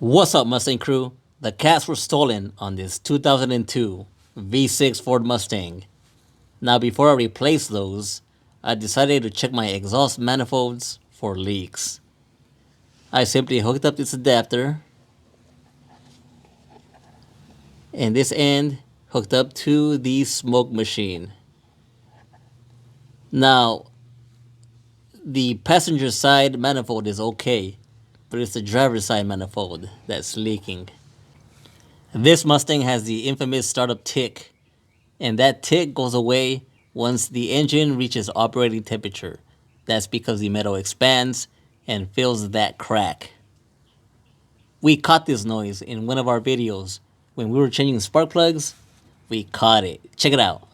What's up, Mustang crew? The cats were stolen on this 2002 V6 Ford Mustang. Now, before I replace those, I decided to check my exhaust manifolds for leaks. I simply hooked up this adapter, and this end hooked up to the smoke machine. Now, the passenger side manifold is okay, but it's the driver's side manifold that's leaking. This Mustang has the infamous startup tick, and that tick goes away once the engine reaches operating temperature. That's because the metal expands and fills that crack. We caught this noise in one of our videos when we were changing spark plugs. We caught it. Check it out.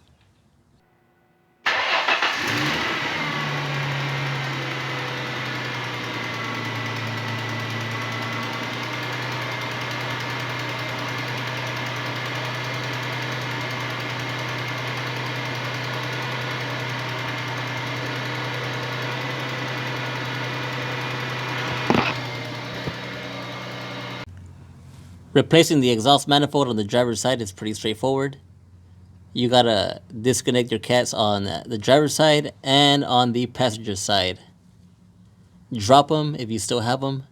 Replacing the exhaust manifold on the driver's side is pretty straightforward. You gotta disconnect your cats on the driver's side and on the passenger side. Drop them if you still have them.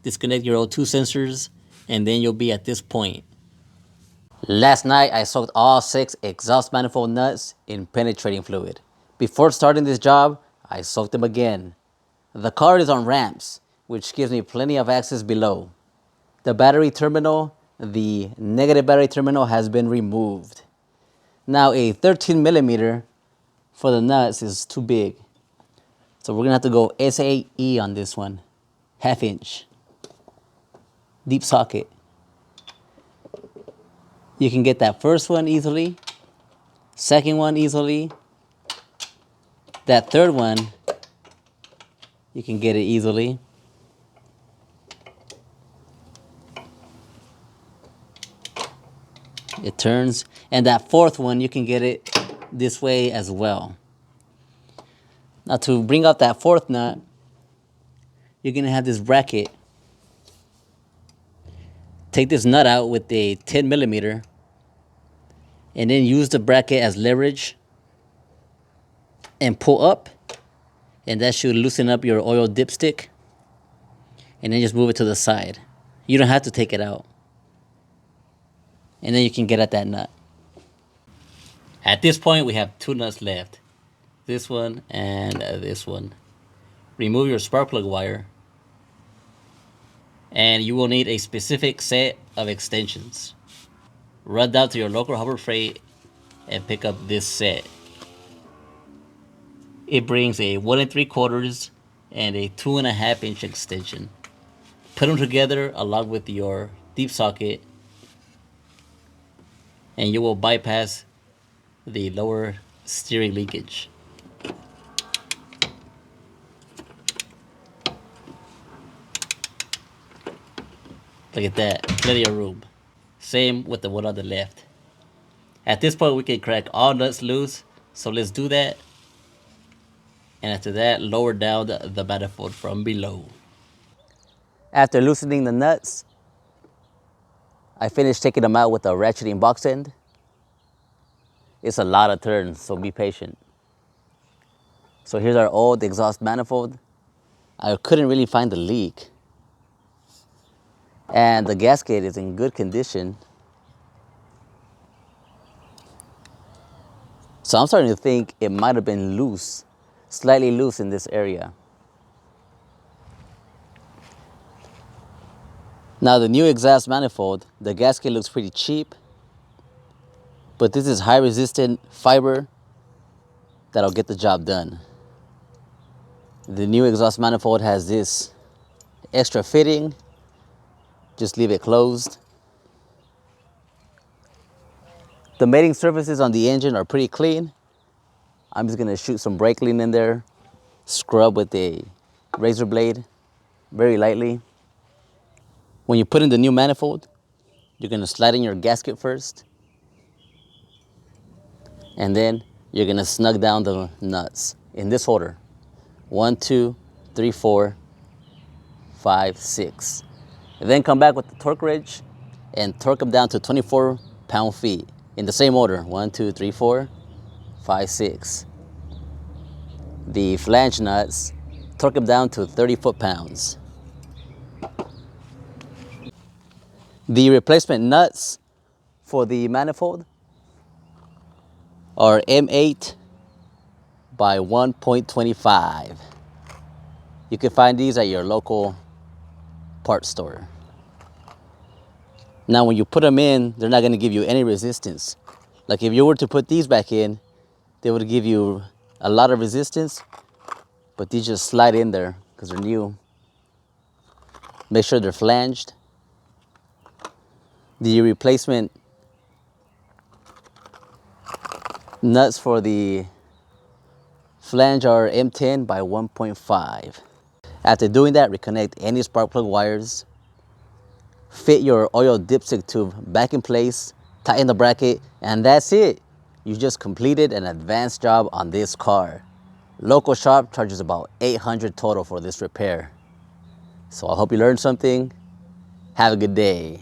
Disconnect your O2 sensors, and then you'll be at this point. Last night, I soaked all 6 exhaust manifold nuts in penetrating fluid. Before starting this job, I soaked them again. The car is on ramps, which gives me plenty of access below. The battery terminal, the negative battery terminal, has been removed. Now, a 13 millimeter for the nuts is too big. So we're gonna have to go SAE on this one. 1/2 inch. Deep socket. You can get that first one easily, second one easily, that third one, you can get it easily. It turns, and that fourth one, you can get it this way as well. Now, to bring out that fourth nut, you're gonna have this bracket. Take this nut out with a 10 millimeter, and then use the bracket as leverage and pull up, and that should loosen up your oil dipstick, and then just move it to the side. You don't have to take it out, and then you can get at that nut. At this point, we have 2 nuts left, this one and this one. Remove your spark plug wire, and you will need a specific set of extensions. Run down to your local Harbor Freight and pick up this set. It brings a 1 3/4 and a 2.5 inch extension. Put them together along with your deep socket, and you will bypass the lower steering leakage. Look at that, plenty of room. Same with the one on the left. At this point, we can crack all nuts loose, so let's do that. And after that, lower down the manifold from below. After loosening the nuts, I finished taking them out with a ratcheting box end. It's a lot of turns, so be patient. So here's our old exhaust manifold. I couldn't really find the leak. And the gasket is in good condition. So I'm starting to think it might have been loose, slightly loose in this area. Now, the new exhaust manifold, the gasket looks pretty cheap, but this is high resistant fiber that'll get the job done. The new exhaust manifold has this extra fitting. Just leave it closed. The mating surfaces on the engine are pretty clean. I'm just gonna shoot some brake clean in there, scrub with a razor blade very lightly. When you put in the new manifold, you're gonna slide in your gasket first, and then you're gonna snug down the nuts in this order: 1, 2, 3, 4, 5, 6. Then come back with the torque wrench and torque them down to 24 pound-feet in the same order. 1, 2, 3, 4, 5, 6. The flange nuts, torque them down to 30 foot-pounds. The replacement nuts for the manifold are M8 by 1.25. You can find these at your local parts store. Now when you put them in, they're not going to give you any resistance. Like if you were to put these back in, they would give you a lot of resistance, but these just slide in there because they're new. Make sure they're flanged. The replacement nuts for the flange are M10 by 1.5. After doing that, reconnect any spark plug wires, fit your oil dipstick tube back in place, tighten the bracket, and that's it. You just completed an advanced job on this car. Local shop charges about $800 total for this repair. So I hope you learned something. Have a good day.